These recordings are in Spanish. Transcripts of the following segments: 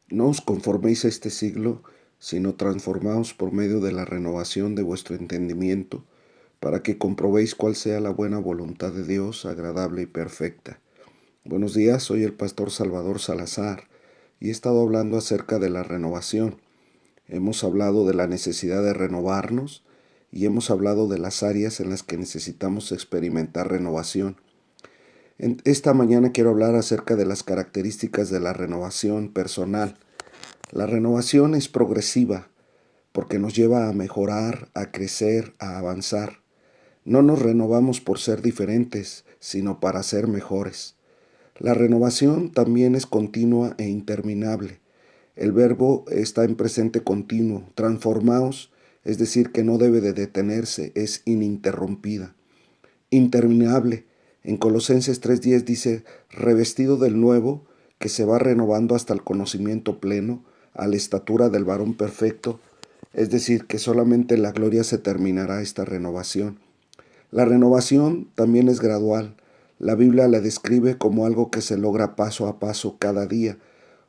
No os conforméis a este siglo, sino transformaos por medio de la renovación de vuestro entendimiento, para que comprobéis cuál sea la buena voluntad de Dios, agradable y perfecta. Buenos días, soy el pastor Salvador Salazar y he estado hablando acerca de la renovación. Hemos hablado de la necesidad de renovarnos y hemos hablado de las áreas en las que necesitamos experimentar renovación. Esta mañana quiero hablar acerca de las características de la renovación personal. La renovación es progresiva porque nos lleva a mejorar, a crecer, a avanzar. No nos renovamos por ser diferentes, sino para ser mejores. La renovación también es continua e interminable. El verbo está en presente continuo. Transformaos, es decir, que no debe de detenerse, es ininterrumpida. Interminable. En Colosenses 3:10 dice, revestido del nuevo, que se va renovando hasta el conocimiento pleno, a la estatura del varón perfecto, es decir, que solamente en la gloria se terminará esta renovación. La renovación también es gradual. La Biblia la describe como algo que se logra paso a paso cada día.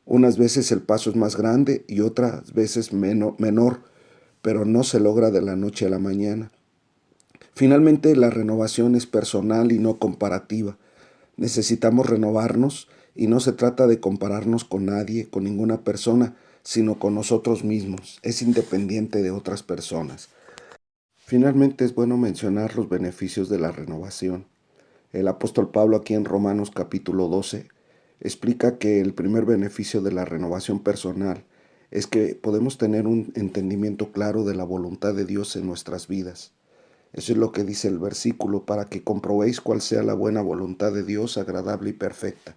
Unas veces el paso es más grande y otras veces menor, pero no se logra de la noche a la mañana. Finalmente, la renovación es personal y no comparativa. Necesitamos renovarnos y no se trata de compararnos con nadie, con ninguna persona, sino con nosotros mismos. Es independiente de otras personas. Finalmente, es bueno mencionar los beneficios de la renovación. El apóstol Pablo aquí en Romanos capítulo 12 explica que el primer beneficio de la renovación personal es que podemos tener un entendimiento claro de la voluntad de Dios en nuestras vidas. Eso es lo que dice el versículo, para que comprobéis cuál sea la buena voluntad de Dios, agradable y perfecta.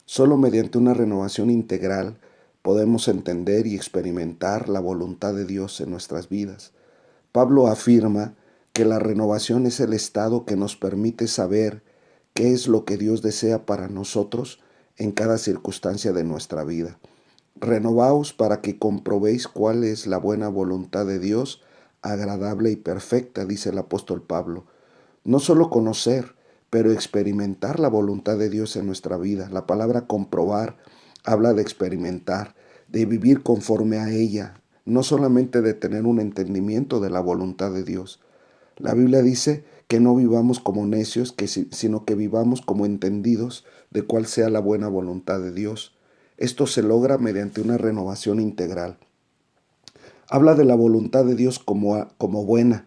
Solo mediante una renovación integral podemos entender y experimentar la voluntad de Dios en nuestras vidas. Pablo afirma que la renovación es el estado que nos permite saber qué es lo que Dios desea para nosotros en cada circunstancia de nuestra vida. Renovaos para que comprobéis cuál es la buena voluntad de Dios, agradable y perfecta, dice el apóstol Pablo. No solo conocer, pero experimentar la voluntad de Dios en nuestra vida. La palabra comprobar habla de experimentar, de vivir conforme a ella, no solamente de tener un entendimiento de la voluntad de Dios. La Biblia dice que no vivamos como necios, sino que vivamos como entendidos de cuál sea la buena voluntad de Dios. Esto se logra mediante una renovación integral. Habla de la voluntad de Dios como buena.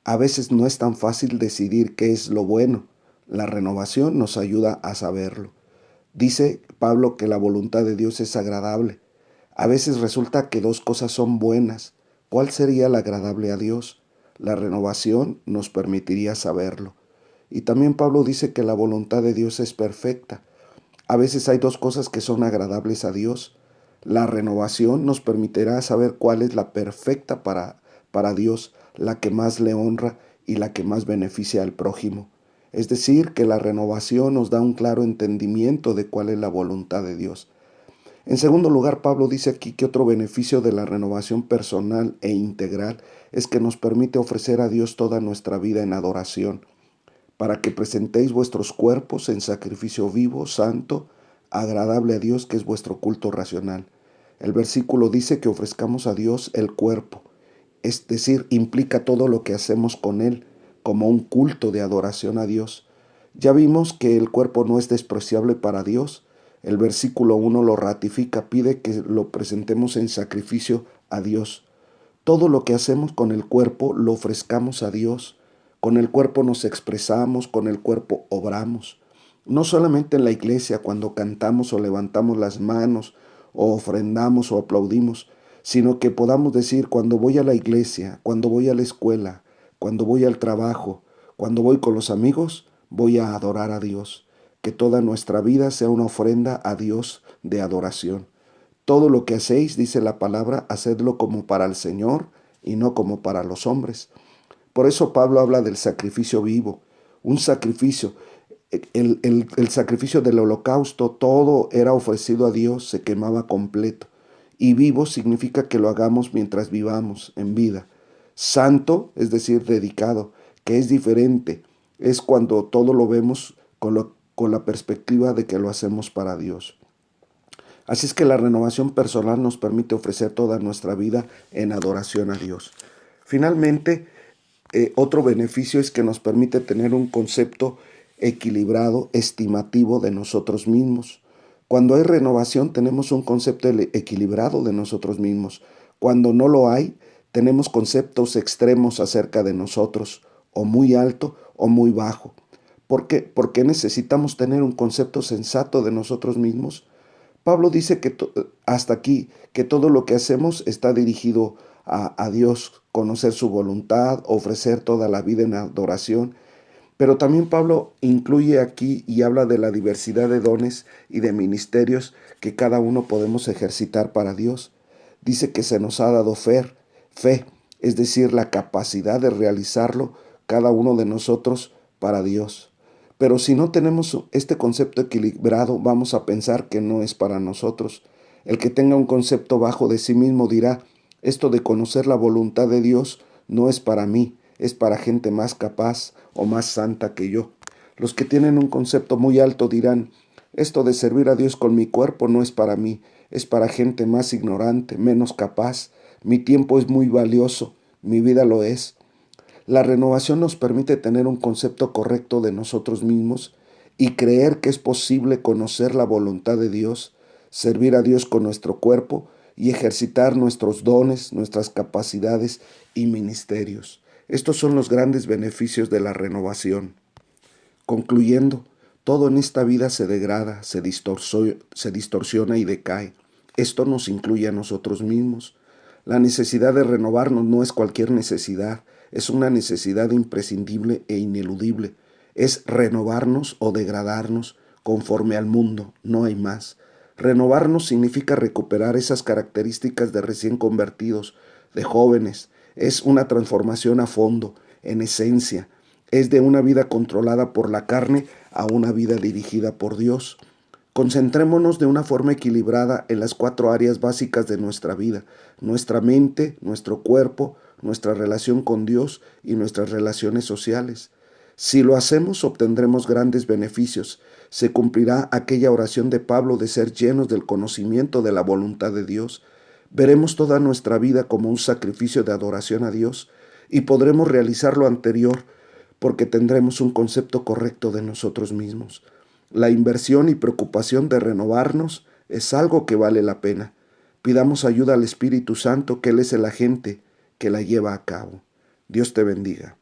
A veces no es tan fácil decidir qué es lo bueno. La renovación nos ayuda a saberlo. Dice Pablo que la voluntad de Dios es agradable. A veces resulta que dos cosas son buenas. ¿Cuál sería la agradable a Dios? La renovación nos permitiría saberlo. Y también Pablo dice que la voluntad de Dios es perfecta. A veces hay dos cosas que son agradables a Dios. La renovación nos permitirá saber cuál es la perfecta para Dios, la que más le honra y la que más beneficia al prójimo. Es decir, que la renovación nos da un claro entendimiento de cuál es la voluntad de Dios. En segundo lugar, Pablo dice aquí que otro beneficio de la renovación personal e integral es que nos permite ofrecer a Dios toda nuestra vida en adoración, para que presentéis vuestros cuerpos en sacrificio vivo, santo, agradable a Dios, que es vuestro culto racional. El versículo dice que ofrezcamos a Dios el cuerpo, es decir, implica todo lo que hacemos con Él como un culto de adoración a Dios. Ya vimos que el cuerpo no es despreciable para Dios. El versículo 1 lo ratifica, pide que lo presentemos en sacrificio a Dios. Todo lo que hacemos con el cuerpo lo ofrezcamos a Dios. Con el cuerpo nos expresamos, con el cuerpo obramos. No solamente en la iglesia cuando cantamos o levantamos las manos o ofrendamos o aplaudimos, sino que podamos decir cuando voy a la iglesia, cuando voy a la escuela, cuando voy al trabajo, cuando voy con los amigos, voy a adorar a Dios. Que toda nuestra vida sea una ofrenda a Dios de adoración. Todo lo que hacéis, dice la palabra, hacedlo como para el Señor y no como para los hombres. Por eso Pablo habla del sacrificio vivo, un sacrificio. El sacrificio del holocausto, todo era ofrecido a Dios, se quemaba completo. Y vivo significa que lo hagamos mientras vivamos en vida. Santo, es decir, dedicado, que es diferente. Es cuando todo lo vemos con la perspectiva de que lo hacemos para Dios. Así es que la renovación personal nos permite ofrecer toda nuestra vida en adoración a Dios. Finalmente, otro beneficio es que nos permite tener un concepto equilibrado, estimativo de nosotros mismos. Cuando hay renovación tenemos un concepto equilibrado de nosotros mismos. Cuando no lo hay, tenemos conceptos extremos acerca de nosotros, o muy alto o muy bajo. ¿Por qué? Porque necesitamos tener un concepto sensato de nosotros mismos. Pablo dice que hasta aquí, que todo lo que hacemos está dirigido a Dios, conocer su voluntad, ofrecer toda la vida en adoración. Pero también Pablo incluye aquí y habla de la diversidad de dones y de ministerios que cada uno podemos ejercitar para Dios. Dice que se nos ha dado fe, es decir, la capacidad de realizarlo cada uno de nosotros para Dios. Pero si no tenemos este concepto equilibrado, vamos a pensar que no es para nosotros. El que tenga un concepto bajo de sí mismo dirá, esto de conocer la voluntad de Dios no es para mí, es para gente más capaz o más santa que yo. Los que tienen un concepto muy alto dirán, esto de servir a Dios con mi cuerpo no es para mí, es para gente más ignorante, menos capaz. Mi tiempo es muy valioso, mi vida lo es. La renovación nos permite tener un concepto correcto de nosotros mismos y creer que es posible conocer la voluntad de Dios, servir a Dios con nuestro cuerpo y ejercitar nuestros dones, nuestras capacidades y ministerios. Estos son los grandes beneficios de la renovación. Concluyendo, todo en esta vida se degrada, se distorsiona y decae. Esto nos incluye a nosotros mismos. La necesidad de renovarnos no es cualquier necesidad, es una necesidad imprescindible e ineludible. Es renovarnos o degradarnos conforme al mundo, no hay más. Renovarnos significa recuperar esas características de recién convertidos, de jóvenes. Es una transformación a fondo, en esencia. Es de una vida controlada por la carne a una vida dirigida por Dios. Concentrémonos de una forma equilibrada en las 4 áreas básicas de nuestra vida: nuestra mente, nuestro cuerpo, nuestra relación con Dios y nuestras relaciones sociales. Si lo hacemos, obtendremos grandes beneficios. Se cumplirá aquella oración de Pablo de ser llenos del conocimiento de la voluntad de Dios. Veremos toda nuestra vida como un sacrificio de adoración a Dios y podremos realizar lo anterior porque tendremos un concepto correcto de nosotros mismos. La inversión y preocupación de renovarnos es algo que vale la pena. Pidamos ayuda al Espíritu Santo, que Él es el agente que la lleva a cabo. Dios te bendiga.